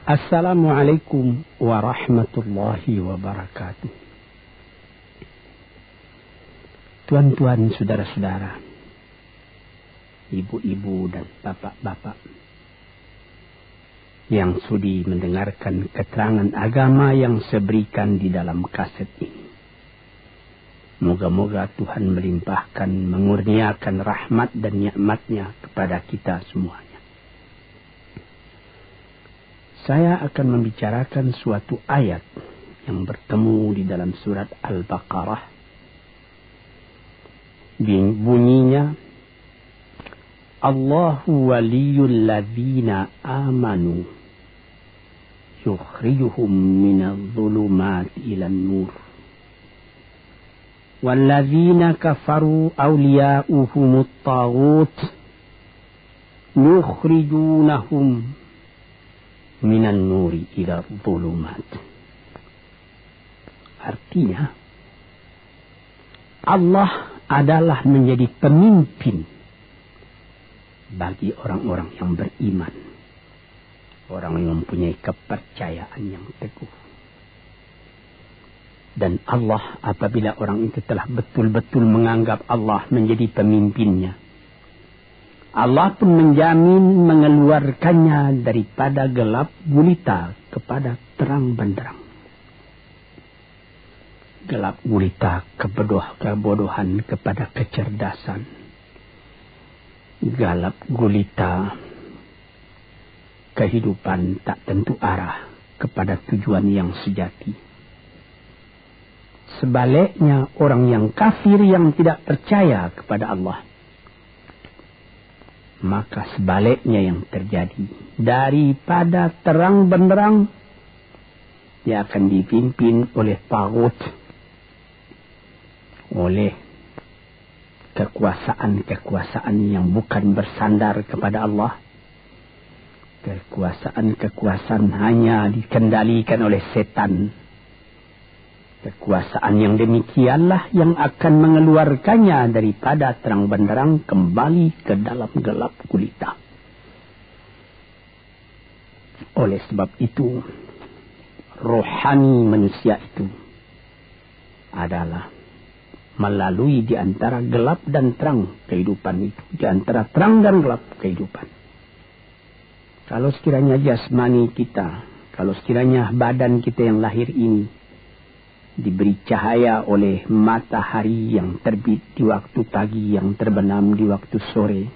Assalamualaikum warahmatullahi wabarakatuh. Tuan-tuan, saudara-saudara, ibu-ibu dan bapak-bapak yang sudi mendengarkan keterangan agama yang saya berikan di dalam kaset ini. Moga-moga Tuhan melimpahkan, mengurniakan rahmat dan nikmat-Nya kepada kita semuanya. Saya akan membicarakan suatu ayat yang bertemu di dalam surat Al-Baqarah. Bunyinya, Allahu waliyul ladzina amanu yukhrijuhum minadh dhulumati ilan nur. Walladzina kafaru awliya'uhumut taghut yukhrijunahum minan nuri ila dhulumat. Artinya, Allah adalah menjadi pemimpin bagi orang-orang yang beriman, orang yang mempunyai kepercayaan yang teguh. Dan Allah, apabila orang itu telah betul-betul menganggap Allah menjadi pemimpinnya, Allah pun menjamin mengeluarkannya daripada gelap gulita kepada terang benderang. Gelap gulita kebodohan kepada kecerdasan. Gelap gulita kehidupan tak tentu arah kepada tujuan yang sejati. Sebaliknya, orang yang kafir yang tidak percaya kepada Allah, maka sebaliknya yang terjadi, daripada terang benderang, dia akan dipimpin oleh taghut, oleh kekuasaan yang bukan bersandar kepada Allah. Kekuasaan hanya dikendalikan oleh setan. Kekuasaan yang demikianlah yang akan mengeluarkannya daripada terang benderang kembali ke dalam gelap gulita. Oleh sebab itu, rohani manusia itu adalah melalui di antara gelap dan terang kehidupan itu. Di antara terang dan gelap kehidupan. Kalau sekiranya jasmani kita, kalau sekiranya badan kita yang lahir ini diberi cahaya oleh matahari yang terbit di waktu pagi, yang terbenam di waktu sore,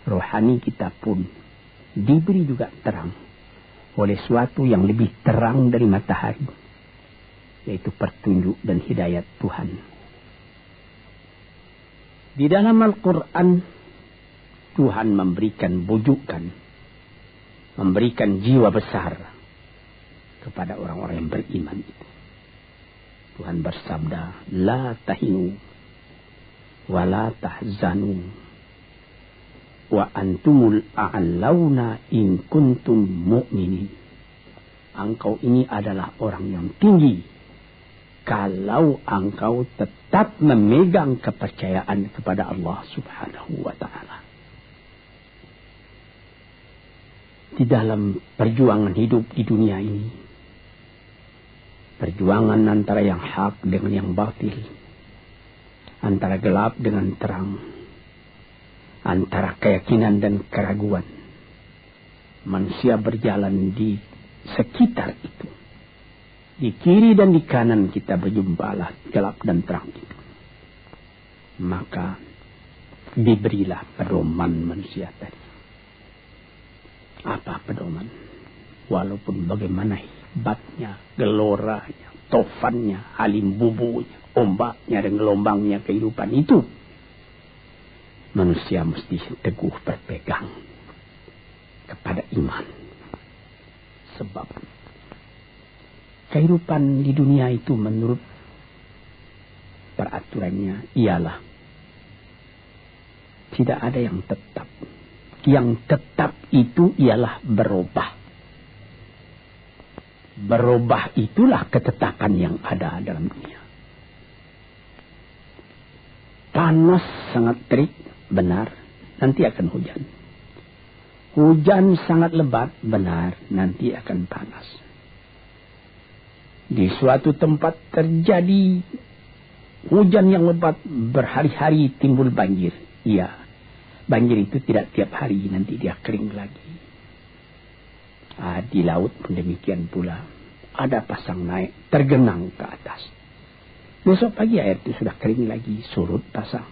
rohani kita pun diberi juga terang oleh suatu yang lebih terang dari matahari, yaitu petunjuk dan hidayat Tuhan. Di dalam Al-Quran, Tuhan memberikan bujukan, memberikan jiwa besar kepada orang-orang yang beriman itu. Tuhan bersabda, La tahinu wa la tahzanu wa antumul a'launa in kuntum mu'minin. Engkau ini adalah orang yang tinggi kalau engkau tetap memegang kepercayaan kepada Allah Subhanahu wa ta'ala. Di dalam perjuangan hidup di dunia ini, perjuangan antara yang hak dengan yang batil, antara gelap dengan terang, antara keyakinan dan keraguan, manusia berjalan di sekitar itu. Di kiri dan di kanan kita berjumpalah gelap dan terang itu. Maka diberilah pedoman manusia tadi. Apa pedoman? Walaupun bagaimana hebatnya, geloranya, tofannya, halim bubunya, ombaknya dan gelombangnya kehidupan itu, manusia mesti teguh berpegang kepada iman. Sebab kehidupan di dunia itu menurut peraturannya ialah tidak ada yang tetap. Yang tetap itu ialah berubah. Berubah itulah ketetapan yang ada dalam dunia. Panas sangat terik, benar, nanti akan hujan. Hujan sangat lebat, benar, nanti akan panas. Di suatu tempat terjadi hujan yang lebat, berhari-hari timbul banjir. Iya, banjir itu tidak tiap hari, nanti dia kering lagi. Di laut pun demikian pula. Ada pasang naik, tergenang ke atas. Besok pagi air itu sudah kering lagi, surut pasang.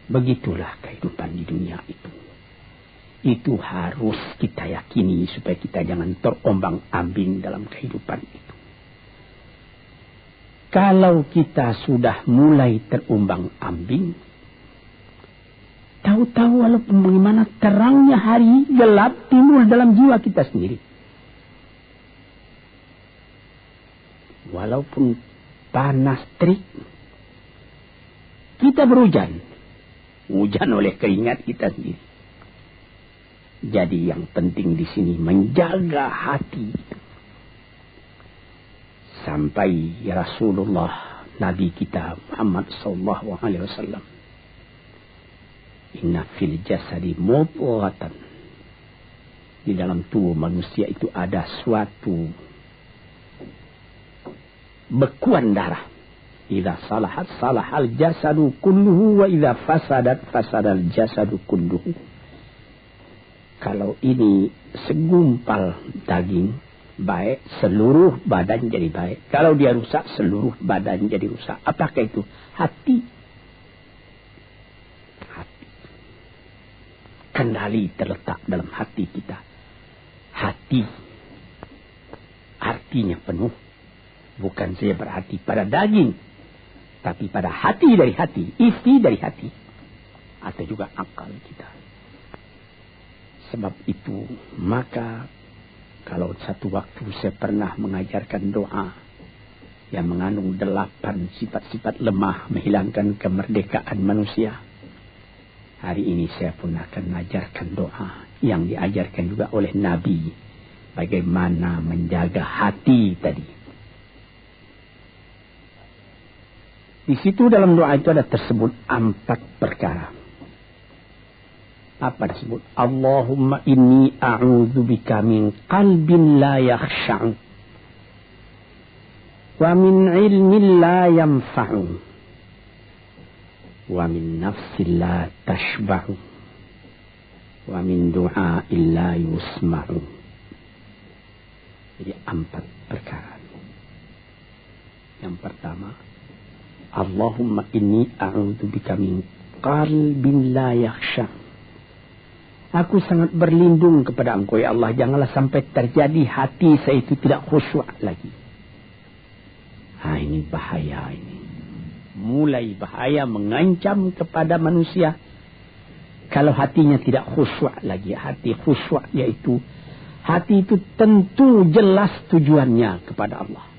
Begitulah kehidupan di dunia itu. Itu harus kita yakini supaya kita jangan terombang-ambing dalam kehidupan itu. Kalau kita sudah mulai terombang-ambing, tahu-tahu walaupun bagaimana terangnya hari, gelap timbul dalam jiwa kita sendiri. Walaupun panas terik, kita berhujan. Hujan oleh keringat kita sendiri. Jadi yang penting di sini menjaga hati. Sampai Rasulullah Nabi kita Muhammad sallallahu alaihi wasallam, inna fil jasadi mudghatan, di dalam tubuh manusia itu ada suatu bekuan darah. Idza salahat salahal jasadu kulluhu wa idza fasadat fasadal jasadu kulluhu. Kalau ini segumpal daging baik, seluruh badan jadi baik. Kalau dia rusak, seluruh badan jadi rusak. Apakah itu? Hati. Hati. Kendali terletak dalam hati kita. Hati. Artinya penuh. Bukan saja berarti pada daging, tapi pada hati dari hati, isi dari hati. Atau juga akal kita. Sebab itu, maka kalau satu waktu saya pernah mengajarkan doa yang mengandung 8 sifat-sifat lemah menghilangkan kemerdekaan manusia. Hari ini saya pun akan mengajarkan doa yang diajarkan juga oleh Nabi. Bagaimana menjaga hati tadi. Di situ dalam doa itu ada tersebut 4 perkara. Apa disebut? Allahumma inni a'udzubika min qalbin la yakhsha'u wa min ilmin la yanfa'u wa min nafsin la tashba'u wa min du'a'in la yusma'u. Jadi 4 perkara. Yang pertama, Allahumma inni a'udzubika min qalbin la yakhsha'u. Aku sangat berlindung kepada Engkau, ya Allah. Janganlah sampai terjadi hati saya itu tidak khusyuk lagi. Ini bahaya ini. Mulai bahaya mengancam kepada manusia. Kalau hatinya tidak khusyuk lagi. Hati khusyuk yaitu hati itu tentu jelas tujuannya kepada Allah.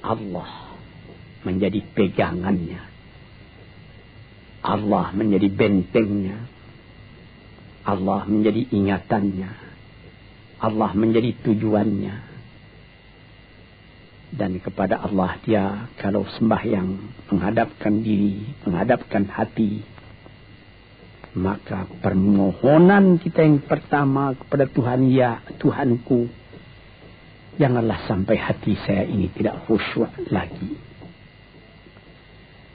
Allah menjadi pegangannya. Allah menjadi bentengnya. Allah menjadi ingatannya. Allah menjadi tujuannya. Dan kepada Allah dia kalau sembahyang menghadapkan diri, menghadapkan hati. Maka permohonan kita yang pertama kepada Tuhan, ya Tuhanku, janganlah sampai hati saya ini tidak khusyuk lagi.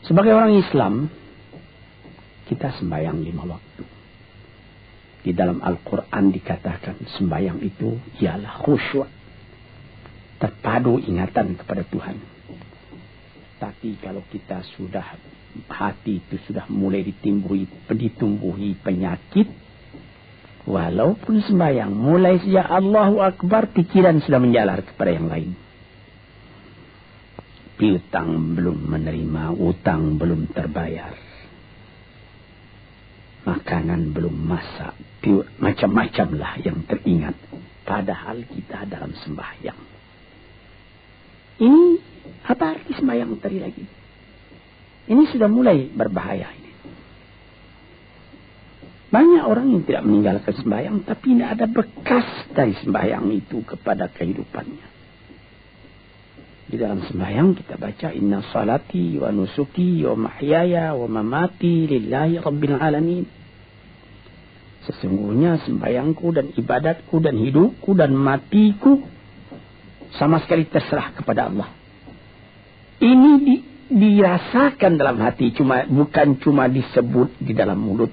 Sebagai orang Islam, kita sembahyang 5 waktu. Di dalam Al-Quran dikatakan sembahyang itu ialah khusyuk. Terpadu ingatan kepada Tuhan. Tapi kalau kita sudah, hati itu sudah mulai ditumbuhi penyakit. Walaupun sembahyang, mulai sejak Allahu Akbar, pikiran sudah menjalar kepada yang lain. Piutang belum menerima, utang belum terbayar. Makanan belum masak, macam-macam lah yang teringat. Padahal kita dalam sembahyang. Ini apa arti sembahyang tadi lagi? Ini sudah mulai berbahaya ini. Banyak orang yang tidak meninggalkan sembahyang, tapi tidak ada bekas dari sembahyang itu kepada kehidupannya. Di dalam sembahyang kita baca inna salati wa nusuki wa mahyaya wa mamati lillahi rabbil alamin. Sesungguhnya sembahyangku dan ibadatku dan hidupku dan matiku sama sekali terserah kepada Allah. Ini dirasakan dalam hati, bukan cuma disebut di dalam mulut.